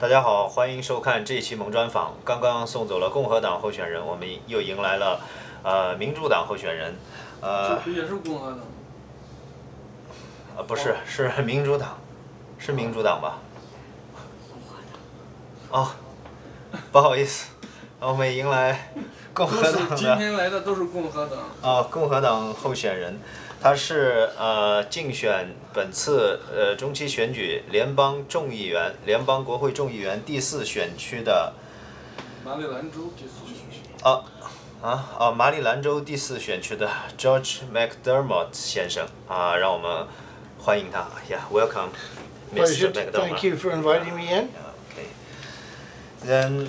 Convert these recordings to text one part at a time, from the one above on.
大家好，欢迎收看这一期盟专访。刚刚送走了共和党候选人，我们又迎来了民主党候选人。也是共和党。不是，是民主党，是民主党吧？哦，不好意思，我们迎来共和党的。今天来的都是共和党。共和党候选人。他是竞选本次中期选举联邦国会众议员第4选区的马里兰州第4选区。马里兰州第4选区的 George McDermott 先生让我们欢迎他。Yeah, welcome, Mr. McDermott. Thank you for inviting me in. Okay. Then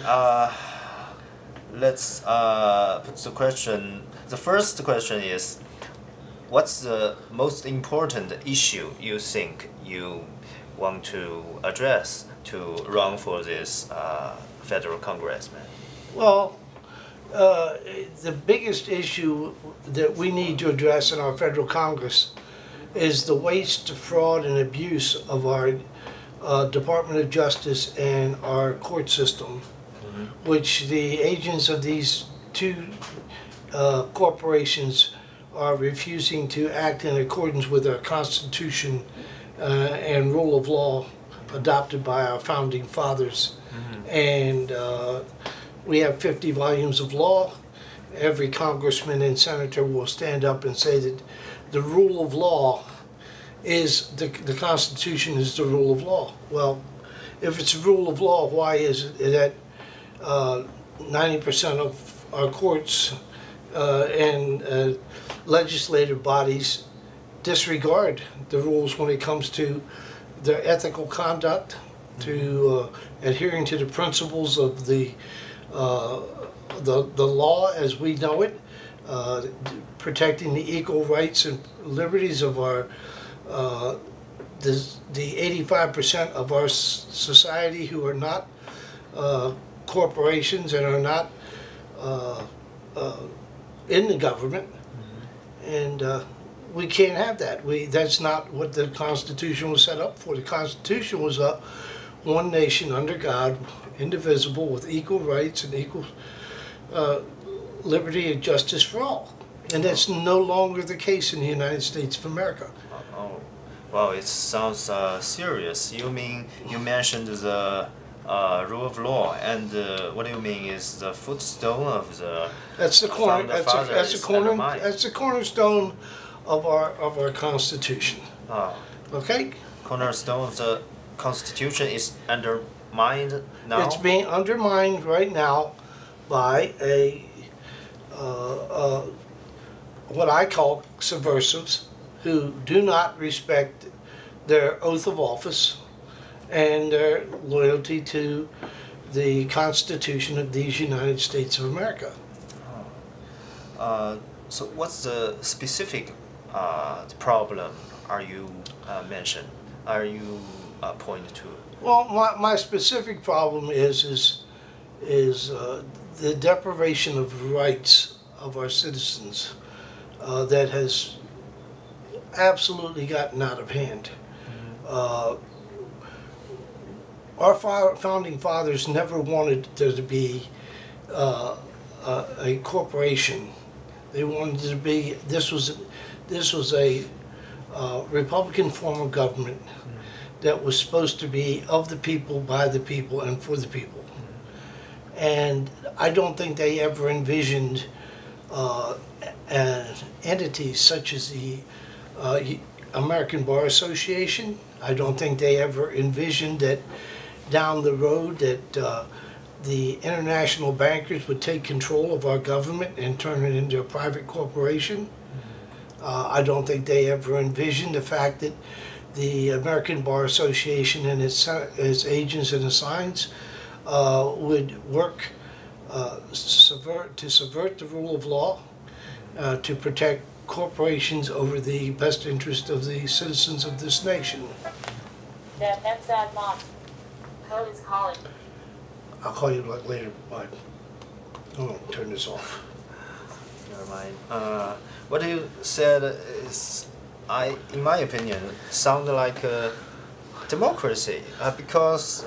let's put the question. The first question is, what's the most important issue you think you want to address to run for this federal congressman? Well, the biggest issue that we need to address in our federal Congress is the waste, fraud, and abuse of our Department of Justice and our court system, which the agents of these two corporations are refusing to act in accordance with our Constitution and rule of law adopted by our founding fathers. And we have 50 volumes of law. Every congressman and senator will stand up and say that the rule of law is, the Constitution is the rule of law. Well, if it's a rule of law, why is it that 90% of our courts and legislative bodies disregard the rules when it comes to their ethical conduct, to adhering to the principles of the law as we know it, protecting the equal rights and liberties of our the 85% of our society who are not corporations and are not in the government. And we can't have that. That's not what the Constitution was set up for. The Constitution was up one nation under God, indivisible, with equal rights and equal liberty and justice for all. And that's no longer the case in the United States of America. Oh, well, it sounds serious. You mentioned the rule of law, and what do you mean is the footstone of the? That's the cornerstone of our Constitution. Okay. Cornerstone of the Constitution is undermined now. It's being undermined right now by what I call subversives who do not respect their oath of office and their loyalty to the Constitution of these United States of America. So what's the specific problem are you pointing to? Well, my specific problem is the deprivation of rights of our citizens that has absolutely gotten out of hand. Our founding fathers never wanted there to be a corporation. They wanted to be. This was a Republican form of government that was supposed to be of the people, by the people, and for the people. And I don't think they ever envisioned entities such as the American Bar Association. I don't think they ever envisioned that down the road that the international bankers would take control of our government and turn it into a private corporation. I don't think they ever envisioned the fact that the American Bar Association and its agents and assigns would work to subvert the rule of law, to protect corporations over the best interest of the citizens of this nation. That's Mom. Code is calling. I'll call you later. Bye. I'm going to turn this off. Never mind. What you said is, in my opinion, sound like a democracy because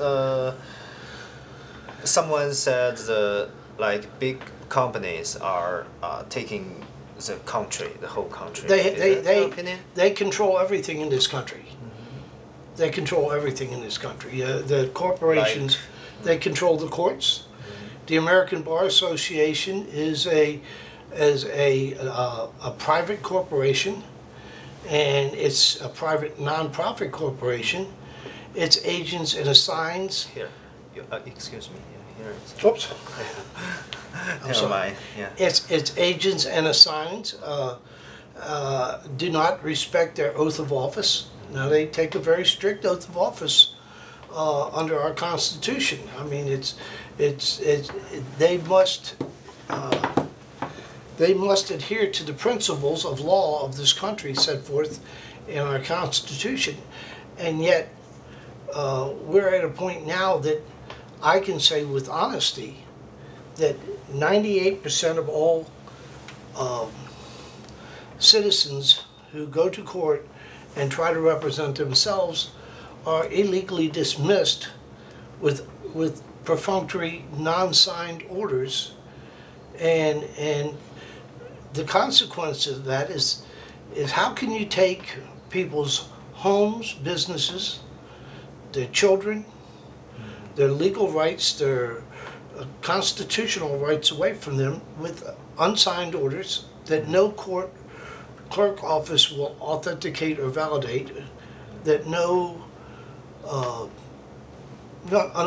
Someone said the big companies are taking the country, the whole country. Is that your opinion? They control everything in this country. They control everything in this country. The corporations, they control the courts. The American Bar Association is a private corporation, and it's a private non-profit corporation. Its agents and assigns. Here, excuse me. Here it's. Oops. Never sorry. mind. Yeah. Its agents and assigns do not respect their oath of office. Now they take a very strict oath of office under our Constitution. I mean, they must adhere to the principles of law of this country set forth in our Constitution, and yet we're at a point now that I can say with honesty that 98% of all citizens who go to court and try to represent themselves are illegally dismissed with perfunctory, non-signed orders, and the consequence of that is how can you take people's homes, businesses, their children, their legal rights, their constitutional rights away from them with unsigned orders that no court clerk office will authenticate or validate, that an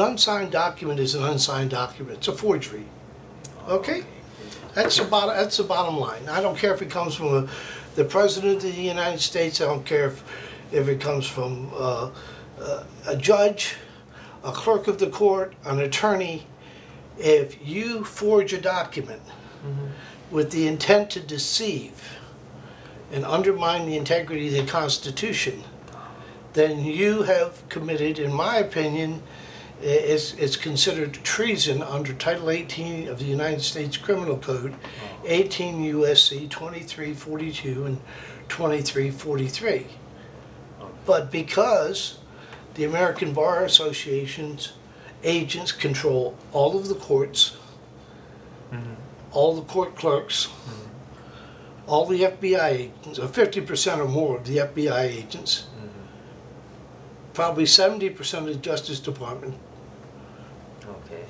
unsigned document is an unsigned document. It's a forgery. Okay? That's the bottom line. I don't care if it comes from the President of the United States. I don't care if it comes from a judge, a clerk of the court, an attorney. If you forge a document with the intent to deceive and undermine the integrity of the Constitution, then you have committed, in my opinion, it's considered treason under Title 18 of the United States Criminal Code, 18 U.S.C. 2342 and 2343. But because the American Bar Association's agents control all of the courts, all the court clerks, all the FBI agents, 50% or more of the FBI agents, probably 70% of the Justice Department, Okay.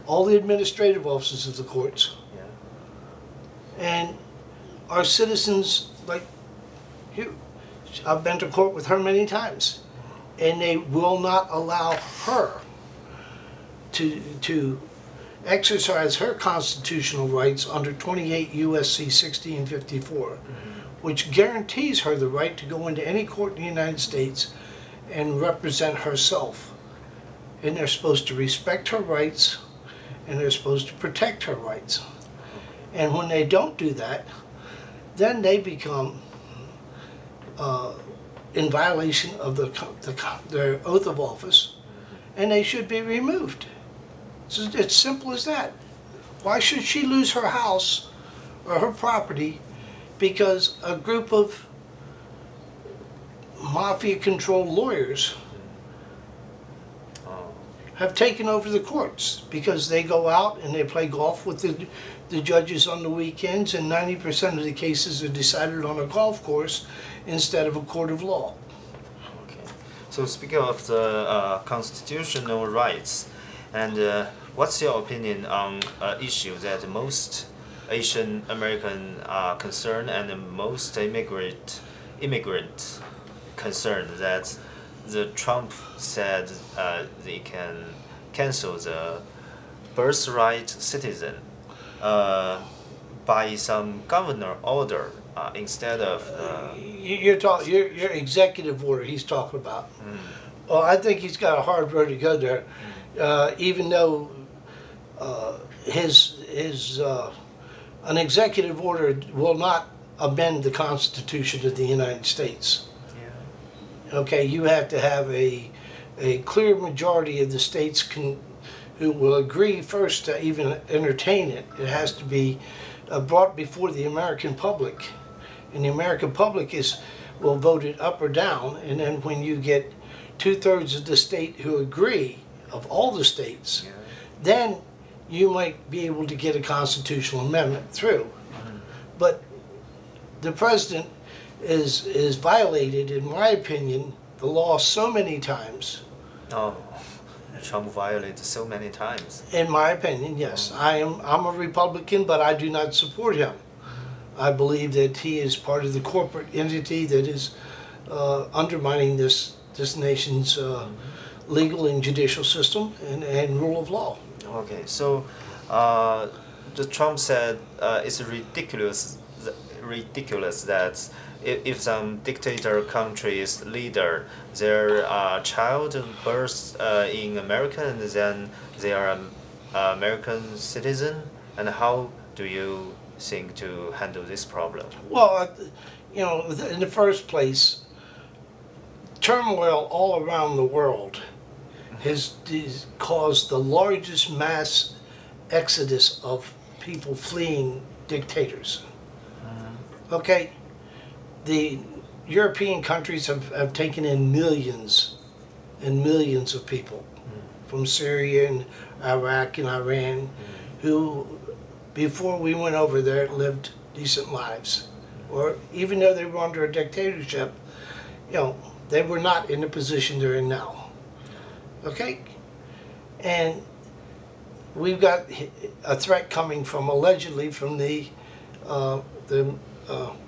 all the administrative offices of the courts, and our citizens, like you, I've been to court with her many times, and they will not allow her to exercise her constitutional rights under 28 U.S.C. 1654, which guarantees her the right to go into any court in the United States and represent herself. And they're supposed to respect her rights, and they're supposed to protect her rights. And when they don't do that, then they become in violation of their oath of office, and they should be removed. It's simple as that. Why should she lose her house or her property because a group of mafia-controlled lawyers have taken over the courts? Because they go out and they play golf with the judges on the weekends, and 90% of the cases are decided on a golf course instead of a court of law. Okay. So speaking of the constitutional rights, and what's your opinion on issue that most Asian American are concerned and most immigrant concerned, that the Trump said they can cancel the birthright citizen by some governor order instead of your executive order he's talking about. Well, I think he's got a hard road to go there, even though an executive order will not amend the Constitution of the United States. Okay, you have to have a clear majority of the states who will agree first to even entertain it. It has to be brought before the American public, and the American public will vote it up or down. And then when you get 2/3 of the state who agree, of all the states, then you might be able to get a constitutional amendment through. But the president is violated, in my opinion, the law so many times. Oh, Trump violated so many times. In my opinion, yes. I'm a Republican, but I do not support him. I believe that he is part of the corporate entity that is undermining this nation's legal and judicial system and rule of law. Okay, so the Trump said it's ridiculous that if some dictator country's leader, their child births in America and then they are an American citizen, and how do you think to handle this problem? Well, you know, in the first place, turmoil all around the world has caused the largest mass exodus of people fleeing dictators. Okay? The European countries have taken in millions and millions of people from Syria and Iraq and Iran who, before we went over there, lived decent lives. Or even though they were under a dictatorship, you know, they were not in the position they're in now. Okay? And we've got a threat coming from, allegedly, from the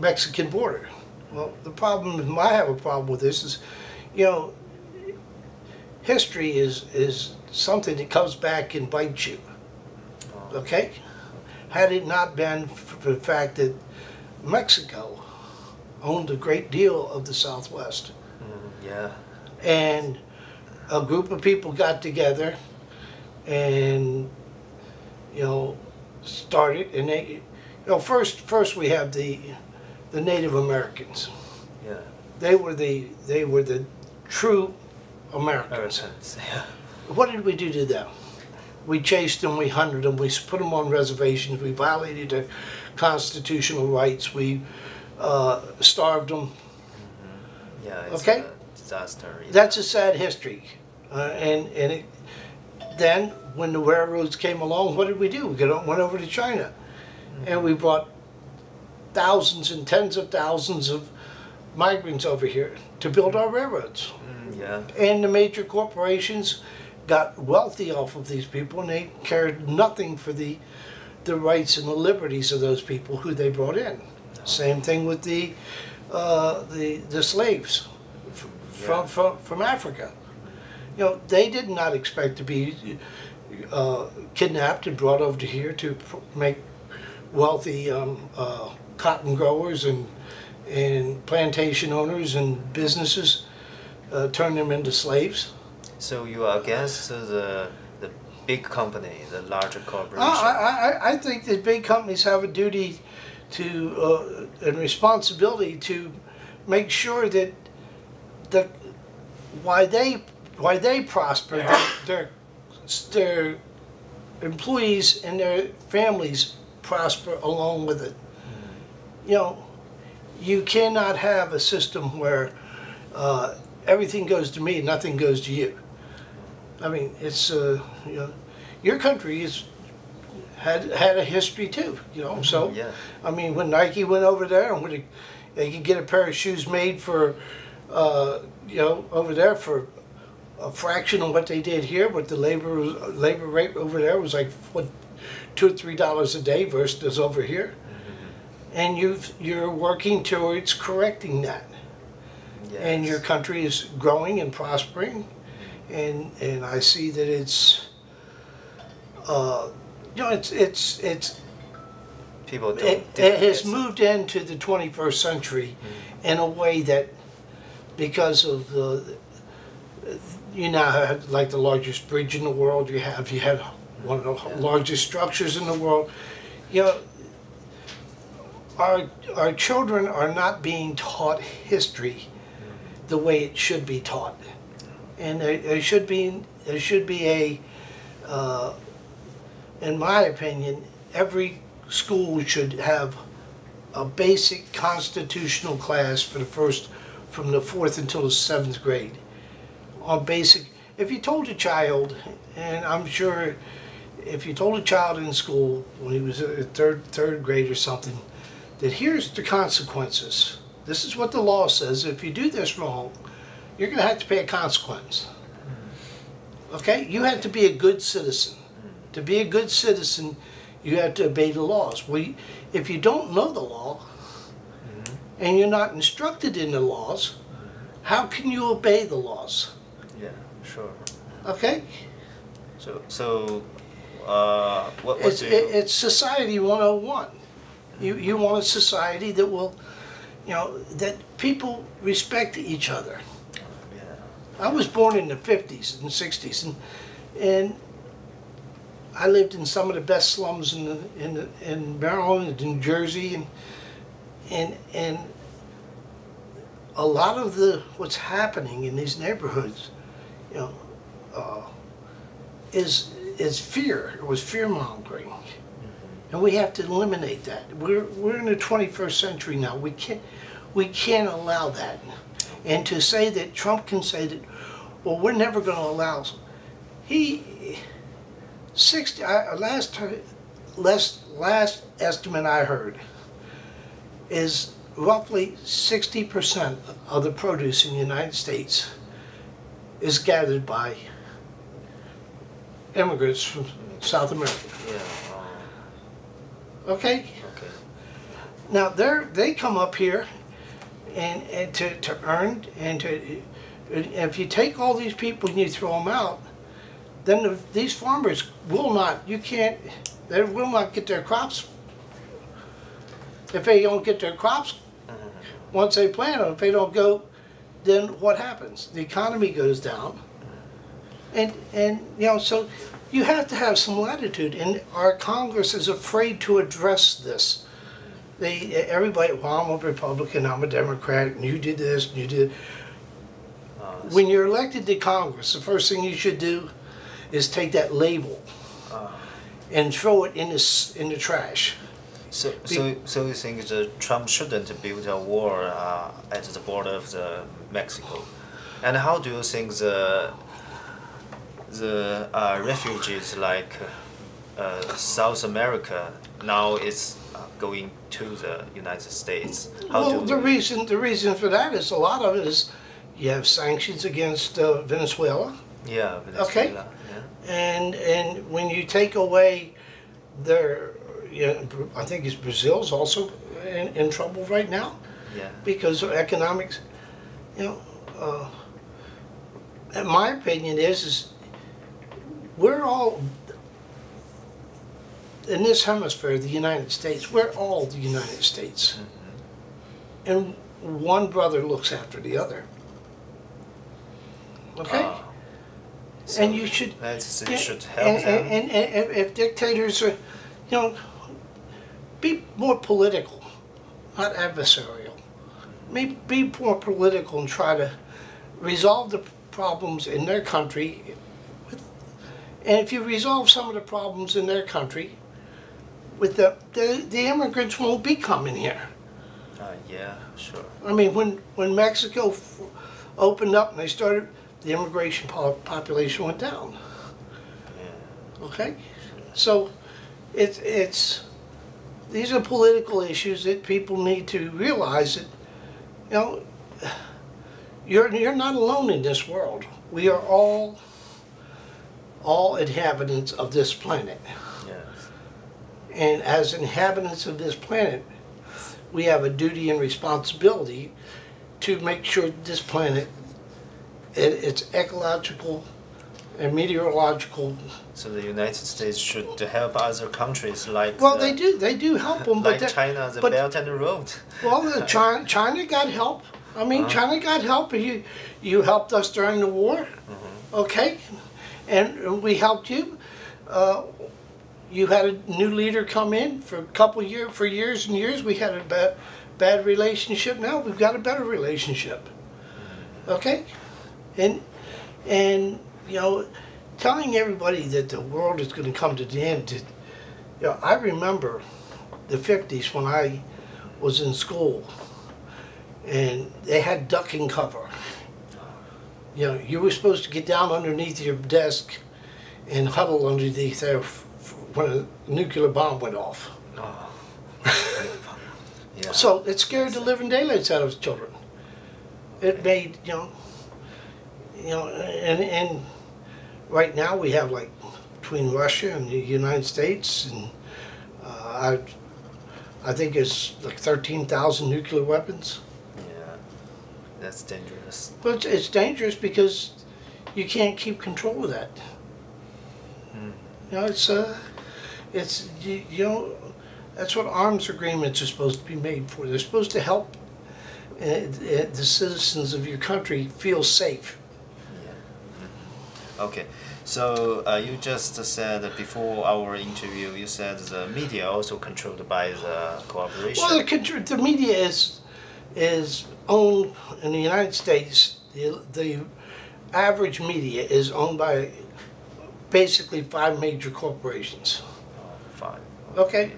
Mexican border. Well, the problem, I have a problem with this is, you know, history is something that comes back and bites you. Okay? Had it not been for the fact that Mexico owned a great deal of the Southwest. Yeah. And a group of people got together and, you know, started, and they, you know, first we have the Native Americans. Yeah. They were the true Americans. Yeah. What did we do to them? We chased them, we hunted them, we put them on reservations, we violated their constitutional rights, we starved them. Yeah, it's okay? a disaster. Yeah. That's a sad history. Then, when the railroads came along, what did we do? We went over to China, and we brought thousands and tens of thousands of migrants over here to build our railroads. Yeah. And the major corporations got wealthy off of these people, and they cared nothing for the rights and the liberties of those people who they brought in. Same thing with the slaves from Africa. You know, they did not expect to be kidnapped and brought over to here to make wealthy cotton growers and plantation owners and businesses, turn them into slaves. So you are against the big company, the larger corporation? I think that big companies have a duty to and responsibility to make sure that why they prosper, their employees and their families prosper along with it. You know, you cannot have a system where everything goes to me and nothing goes to you. I mean, it's you know, your country had a history too. You know, so yeah. I mean, when Nike went over there and they could get a pair of shoes made for you know, over there for a fraction of what they did here, but the labor rate over there was like what, $2 or $3 a day versus over here, and you're working towards correcting that. Yes. And your country is growing and prospering, and I see that it's you know, it's people don't it has moved into the 21st century in a way that, because of you now have like the largest bridge in the world, you had one of the largest structures in the world. You know, our children are not being taught history the way it should be taught, and there should be a in my opinion, every school should have a basic constitutional class for from the 4th until the 7th grade. On basic, if you told a child, and I'm sure if you told a child in school when he was a third grade or something, that here's the consequences. This is what the law says. If you do this wrong, you're going to have to pay a consequence. Okay? You have to be a good citizen. To be a good citizen, you have to obey the laws. If you don't know the law, and you're not instructed in the laws, how can you obey the laws? Yeah, sure. Okay? It's society 101. You want a society that will, that people respect each other. Yeah. I was born in the 50s and 60s, and I lived in some of the best slums in Maryland and New Jersey, and a lot of what's happening in these neighborhoods, is fear. It was fear mongering, and we have to eliminate that. We're in the 21st century now. We can't allow that. And to say that Trump can say that, well, we're never going to allow. Last estimate I heard is roughly 60% of the produce in the United States is gathered by immigrants from South America. Yeah. Okay? Okay. Now they come up here and to earn, and if you take all these people and you throw them out, then these farmers they will not get their crops. If they don't get their crops once they plant them, if they don't go, then what happens? The economy goes down, and so you have to have some latitude, and our Congress is afraid to address this. Everybody, well, I'm a Republican, I'm a Democrat, and you did this, and you did. When you're elected to Congress, the first thing you should do is take that label and throw it in the trash. So you think that Trump shouldn't build a wall at the border of Mexico? And how do you think the refugees like South America now is going to the United States? The reason for that is a lot of it is you have sanctions against Venezuela. Yeah, Venezuela. Okay. Yeah. And when you take away their, I think it's Brazil's also in trouble right now. Yeah. Because of economics. And my opinion is we're all in this hemisphere, the United States. We're all the United States, and one brother looks after the other. Okay. So and you should. You should help them. And if dictators are, be more political, not adversarial. Maybe be more political and try to resolve the problems in their country. And if you resolve some of the problems in their country, with the immigrants won't be coming here. Yeah, sure. I mean, when Mexico opened up and they started, the immigration population went down. Yeah. Okay, so these are political issues that people need to realize that you're not alone in this world. We are all inhabitants of this planet. Yes. And as inhabitants of this planet, we have a duty and responsibility to make sure this planet, its ecological and meteorological. So the United States should help other countries like. Well, they do help them, like but China, the Belt and Road. Well, China got help. I mean, China got help. You helped us during the war, okay, and we helped you. You had a new leader come in for years and years. We had a bad relationship. Now we've got a better relationship. Okay, and telling everybody that the world is going to come to the end. I remember the 50s when I was in school, and they had ducking cover. You were supposed to get down underneath your desk and huddle underneath there when a nuclear bomb went off. Oh. Yeah. So it scared the living daylights out of children. It made, and right now we have, like, between Russia and the United States, and I think it's like 13,000 nuclear weapons. Yeah, that's dangerous. But it's dangerous because you can't keep control of that. It's that's what arms agreements are supposed to be made for. They're supposed to help the citizens of your country feel safe. Yeah. Okay. So you just said that before our interview, you said the media also controlled by the cooperation. Well, the media is owned in the United States. The average media is owned by basically 5 major corporations. 5. Okay,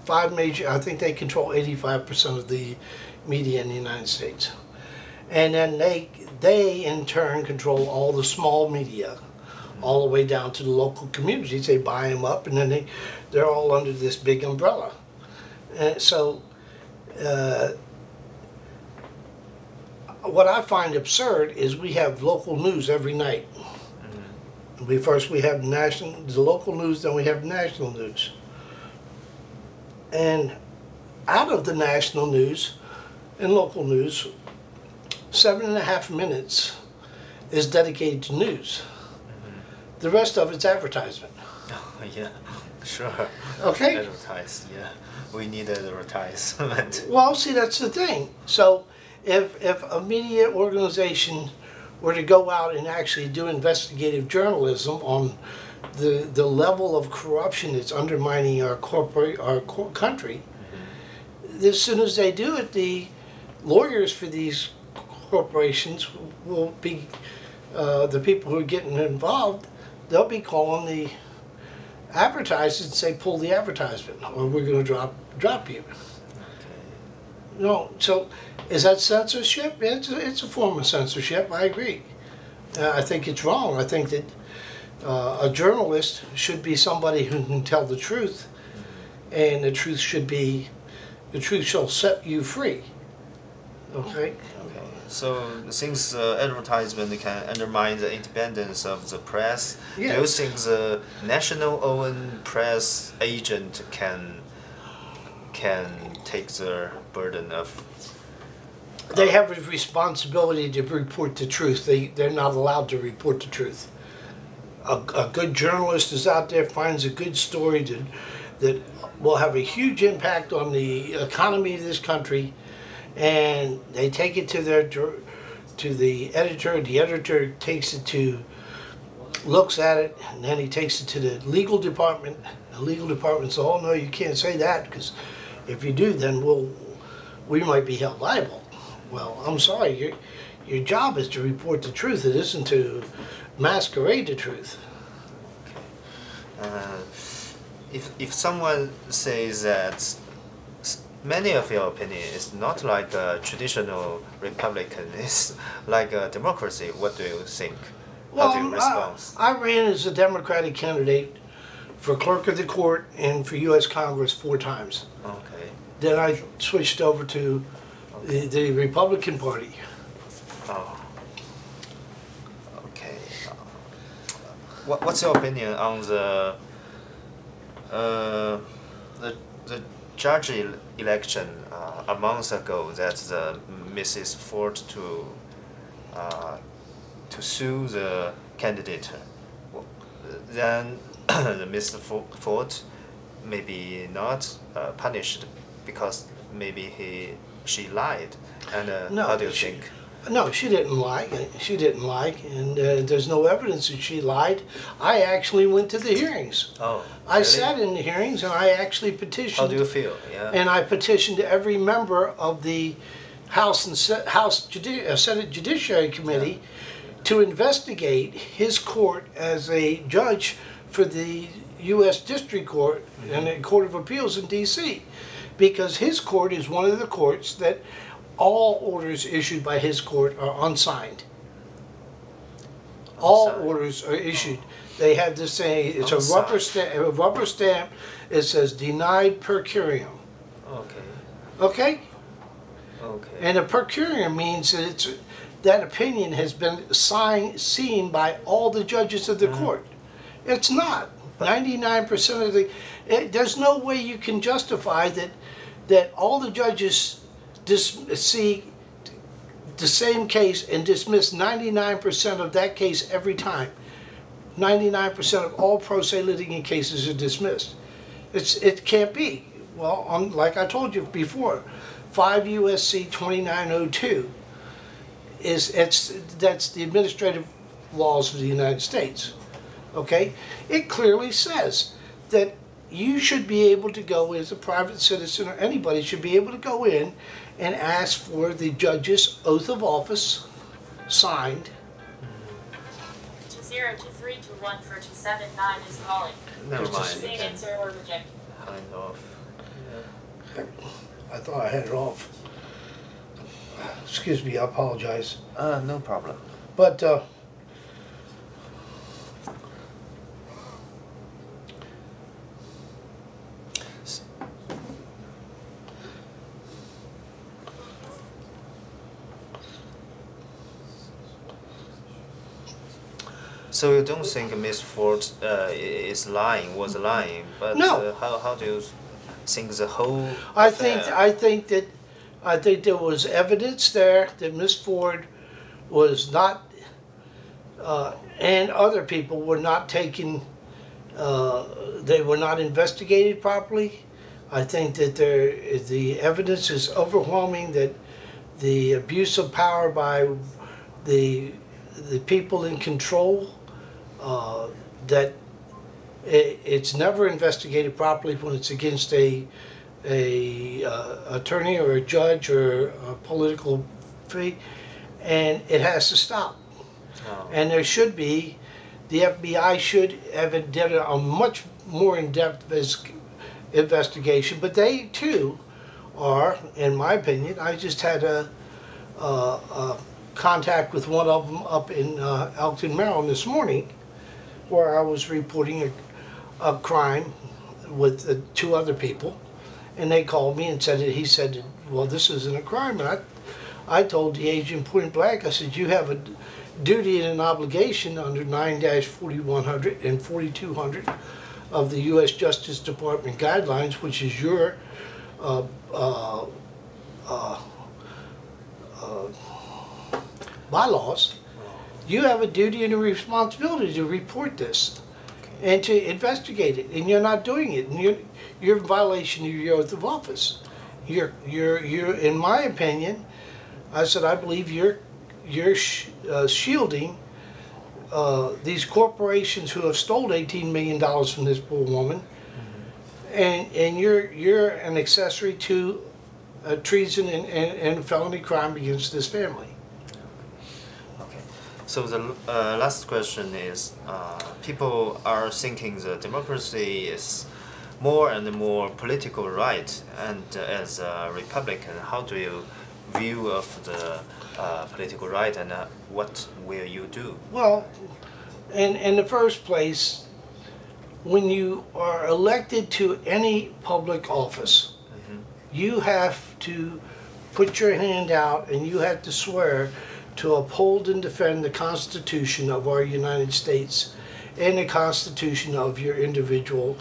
5 major. I think they control 85% of the media in the United States, and then they in turn control all the small media, all the way down to the local communities. They buy them up, and then they're all under this big umbrella. And so, what I find absurd is we have local news every night. We have the local news, then we have national news. And out of the national news and local news, 7.5 minutes is dedicated to news. The rest of it's advertisement. Oh, yeah, sure. Okay. Advertise, yeah. We need advertisement. Well, see, that's the thing. So if a media organization were to go out and actually do investigative journalism on the level of corruption that's undermining our country, as soon as they do it, the lawyers for these corporations will be the people who are getting involved. They'll be calling the advertisers and say, pull the advertisement, or we're going to drop you. No, so is that censorship? It's a form of censorship. I agree. I think it's wrong. I think that a journalist should be somebody who can tell the truth, and the truth shall set you free. Okay. So since advertisement can undermine the independence of the press, do you think the national-owned press agent can take the burden of? They have a responsibility to report the truth. They're not allowed to report the truth. A good journalist is out there, finds a good story that will have a huge impact on the economy of this country, and they take it to the editor. The editor takes it looks at it, and then he takes it to the legal department. The legal department says, "Oh no, you can't say that, because if you do, then we might be held liable." Well, I'm sorry, your job is to report the truth. It isn't to masquerade the truth. If someone says that many of your opinion is not like a traditional Republican, it's like a democracy, what do you think? Well, how do you respond? I ran as a Democratic candidate for clerk of the court and for U.S. Congress 4 times. Okay. Then I switched over to the Republican Party. Oh. Okay. What's your opinion on the judge election a month ago, that the Mrs. Ford to sue the candidate? Then the Mr. Ford maybe not punished because maybe she lied. And No, how do you think? No, she didn't lie. She didn't lie, and there's no evidence that she lied. I actually went to the hearings. Oh, I really? sat in the hearings, and I actually petitioned. How do you feel? Yeah. And I petitioned every member of the Senate Judiciary Committee to investigate his court as a judge for the U.S. District Court and the Court of Appeals in D.C., because his court is one of the courts that all orders issued by his court are unsigned. All orders are issued. They have to say, it's a rubber stamp. It says denied per curiam. Okay. Okay? Okay. And a per curiam means that that opinion has been seen by all the judges of the court. It's not. 99% of the... there's no way you can justify that all the judges see the same case and dismiss 99% of that case every time. 99% of all pro se litigant cases are dismissed. It can't be. Well, like I told you before, 5 U.S.C. 2902 that's the administrative laws of the United States. Okay, it clearly says that you should be able to go as a private citizen, or anybody should be able to go in and ask for the judge's oath of office signed. 202321 for 279 is calling. Never mind. Same answer or reject. Kind of. Yeah. I thought I had it off. Excuse me, I apologize. No problem. But so you don't think Miss Ford was lying, but no. How do you think the whole? I think there was evidence there that Miss Ford was not, and other people were not taken. They were not investigated properly. I think that the evidence is overwhelming that the abuse of power by the people in control, that it's never investigated properly when it's against a attorney or a judge or a political figure, and it has to stop. Oh. And there should be, the FBI should have done a much more in-depth investigation, but they too are, in my opinion, I just had a contact with one of them up in Elkton, Maryland this morning, where I was reporting a crime with 2 other people, and they called me and he said, well, this isn't a crime. And I told the agent point blank, I said, you have a duty and an obligation under 9-4100 and 4200 of the U.S. Justice Department guidelines, which is your bylaws. You have a duty and a responsibility to report this and to investigate it, and you're not doing it, and you're in violation of your oath of office. You're in my opinion, I said, I believe you're shielding these corporations who have stole $18 million from this poor woman, and you're an accessory to treason and felony crime against this family. So the last question is, people are thinking that democracy is more and more political right, and as a Republican, how do you view of the political right, and what will you do? Well, in the first place, when you are elected to any public office, you have to put your hand out and you have to swear to uphold and defend the Constitution of our United States and the Constitution of your individual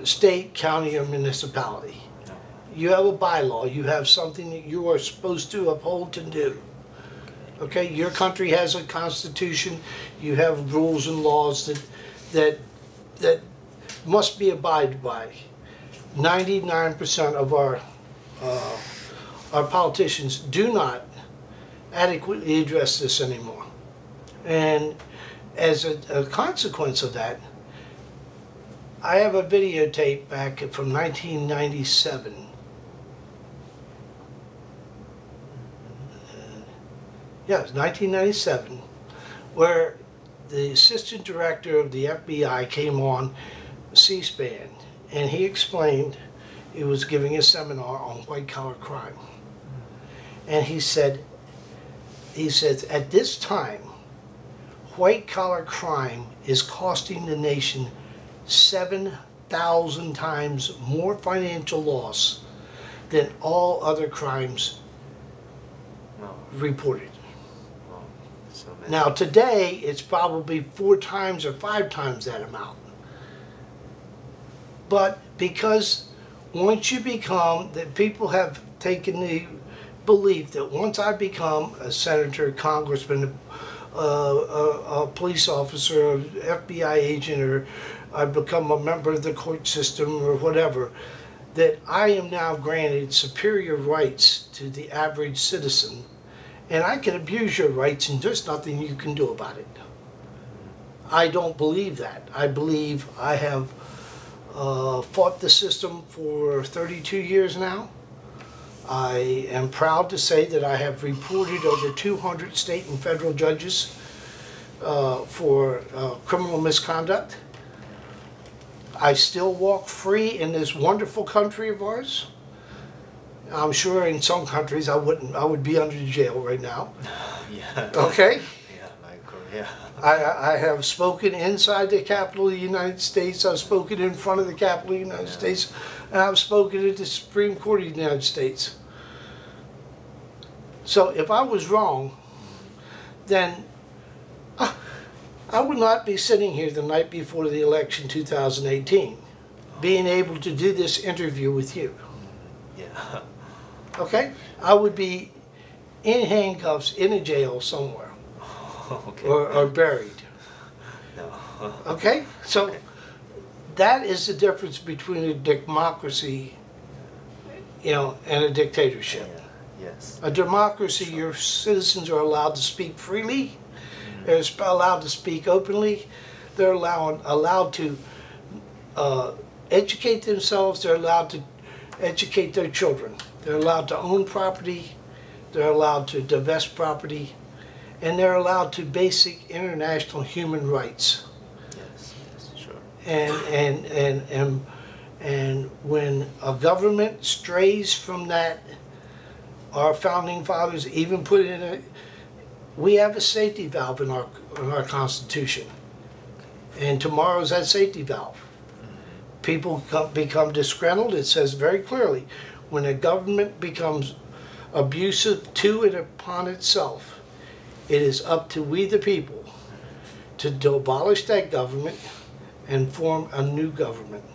state, county, or municipality. You have a bylaw. You have something that you are supposed to uphold and do. Okay, your country has a constitution. You have rules and laws that must be abided by. 99% of our politicians do not adequately address this anymore, and as a consequence of that, I have a videotape back from 1997. Yes, 1997, where the assistant director of the FBI came on C-SPAN, and he explained, he was giving a seminar on white-collar crime, and he said, at this time, white-collar crime is costing the nation 7,000 times more financial loss than all other crimes reported. So many. Now today, it's probably 4 times or 5 times that amount. But because once you become, that people have taken the belief that once I become a senator, congressman, a police officer, an FBI agent, or I become a member of the court system or whatever, that I am now granted superior rights to the average citizen, and I can abuse your rights and there's nothing you can do about it. I don't believe that. I believe I have fought the system for 32 years now. I am proud to say that I have reported over 200 state and federal judges for criminal misconduct. I still walk free in this wonderful country of ours. I'm sure in some countries I would be under jail right now. Yeah. Okay? Yeah, like Korea. I have spoken inside the Capitol of the United States, I've spoken in front of the Capitol of the United States, and I've spoken at the Supreme Court of the United States. So if I was wrong, then I would not be sitting here the night before the election 2018, being able to do this interview with you. Yeah. Okay? I would be in handcuffs in a jail somewhere. Okay. Or buried. No. Okay? So that is the difference between a democracy, and a dictatorship. Yeah. Yes. A democracy, your citizens are allowed to speak freely, they're allowed to speak openly, they're allowed to educate themselves, they're allowed to educate their children, they're allowed to own property, they're allowed to divest property, and they're allowed to basic international human rights. Yes, sure. And when a government strays from that, our founding fathers even put in we have a safety valve in our Constitution, and tomorrow's that safety valve. People become disgruntled. It says very clearly, when a government becomes abusive to and upon itself, it is up to we the people to abolish that government and form a new government.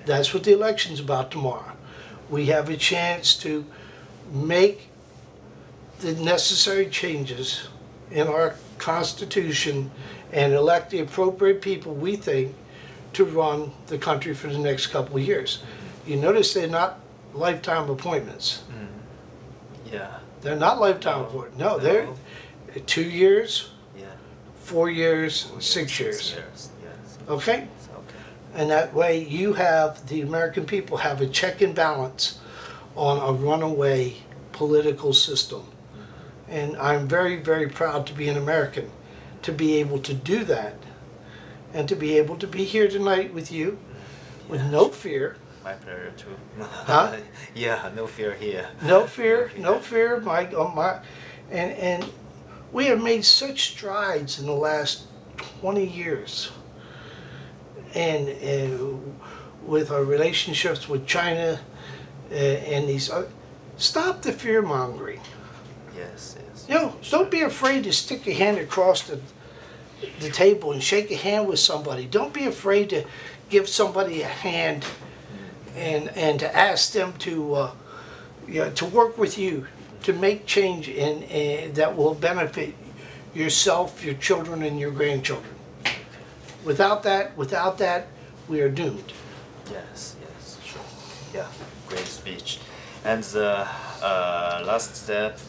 That's what the election's about tomorrow. We have a chance to make the necessary changes in our Constitution and elect the appropriate people we think to run the country for the next couple of years. You notice they're not lifetime appointments. Yeah. They're not lifetime appointments. No, they're 2 years, 4 years, 6 years. Yes. Okay? Okay. And that way the American people have a check and balance on a runaway political system. And I'm very, very proud to be an American, to be able to do that, and to be able to be here tonight with you with no fear. My pleasure too. Huh? Yeah, no fear here. No fear, no fear. And we have made such strides in the last 20 years, and with our relationships with China and these. Stop the fear mongering. Yes. Don't be afraid to stick your hand across the table and shake a hand with somebody. Don't be afraid to give somebody a hand and to ask them to work with you to make change that will benefit yourself, your children, and your grandchildren. Without that, we are doomed. Yes, sure. Yeah. Great speech. And the last step,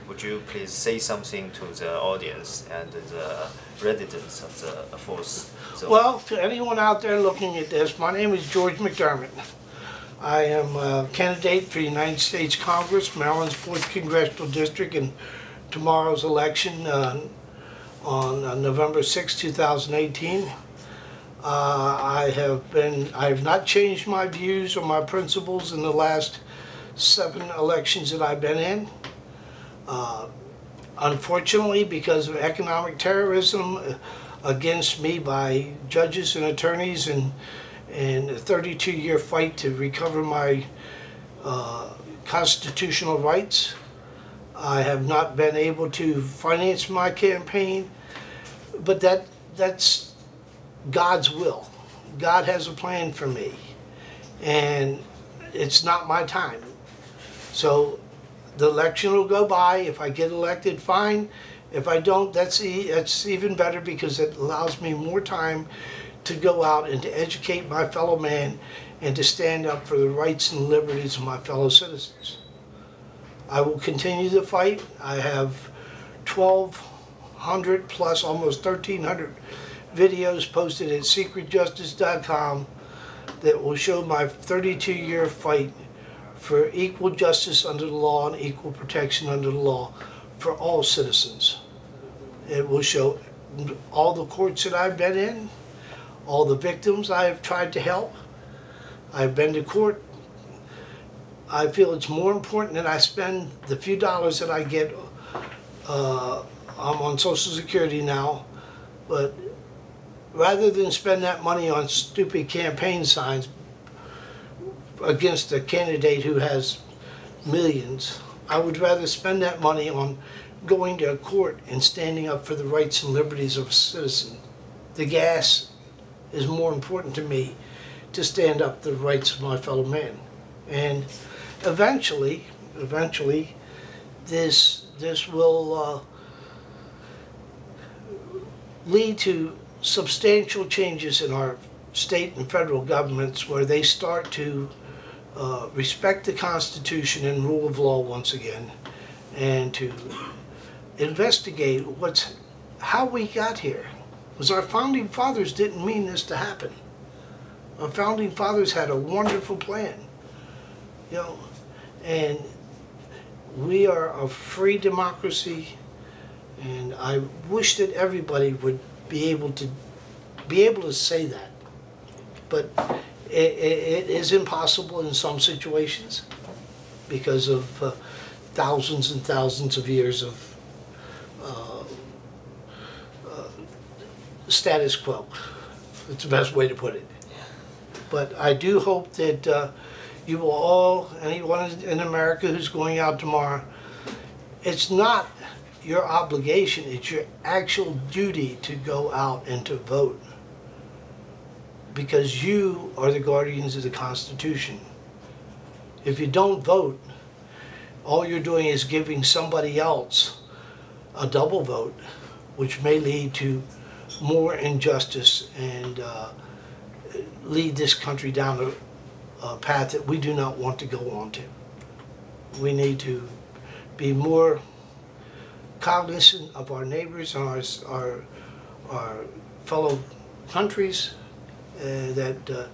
would you please say something to the audience and the residents of the fourth zone? Well, to anyone out there looking at this, my name is George McDermott. I am a candidate for the United States Congress, Maryland's 4th Congressional District, in tomorrow's election on November 6, 2018. I have not changed my views or my principles in the last 7 elections that I've been in. unfortunately, because of economic terrorism against me by judges and attorneys, and a 32-year fight to recover my constitutional rights, I have not been able to finance my campaign, but that's God's will. God has a plan for me, and it's not my time. So the election will go by. If I get elected, fine. If I don't, that's even better, because it allows me more time to go out and to educate my fellow man and to stand up for the rights and liberties of my fellow citizens. I will continue the fight. I have 1,200 plus, almost 1,300 videos posted at secretjustice.com that will show my 32-year fight for equal justice under the law and equal protection under the law for all citizens. It will show all the courts that I've been in, all the victims I have tried to help. I've been to court. I feel it's more important that I spend the few dollars that I get. I'm on Social Security now, but rather than spend that money on stupid campaign signs against a candidate who has millions, I would rather spend that money on going to a court and standing up for the rights and liberties of a citizen. The gas is more important to me to stand up for the rights of my fellow man. And eventually, this will lead to substantial changes in our state and federal governments, where they start to respect the Constitution and rule of law once again, and to investigate how we got here. Because our founding fathers didn't mean this to happen. Our founding fathers had a wonderful plan, you know, and we are a free democracy, and I wish that everybody would be able to say that. But it is impossible in some situations because of thousands and thousands of years of status quo. It's the best way to put it. But I do hope that you will all, anyone in America who's going out tomorrow, it's not your obligation, it's your actual duty to go out and to vote, because you are the guardians of the Constitution. If you don't vote, all you're doing is giving somebody else a double vote, which may lead to more injustice and lead this country down a path that we do not want to go on to. We need to be more cognizant of our neighbors and our fellow countries, that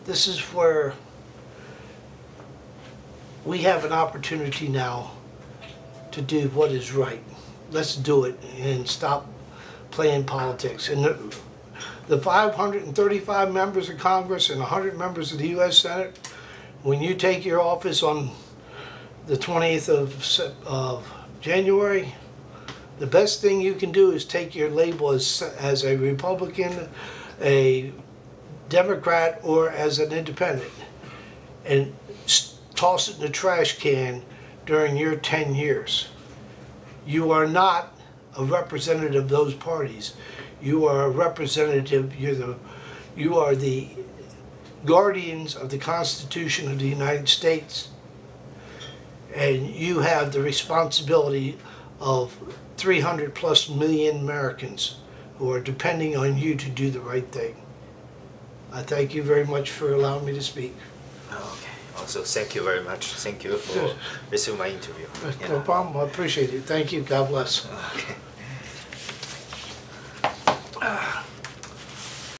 this is where we have an opportunity now to do what is right. Let's do it and stop playing politics. And the 535 members of Congress and 100 members of the U.S. Senate, when you take your office on the 20th of January, the best thing you can do is take your label as a Republican, a Democrat, or as an independent, and toss it in the trash can during your 10 years. You are not a representative of those parties. You are a representative, you are the guardians of the Constitution of the United States, and you have the responsibility of 300 plus million Americans who are depending on you to do the right thing. I thank you very much for allowing me to speak. Okay. Also, thank you very much. Thank you for receiving my interview. No problem. I appreciate it. Thank you. God bless. Okay.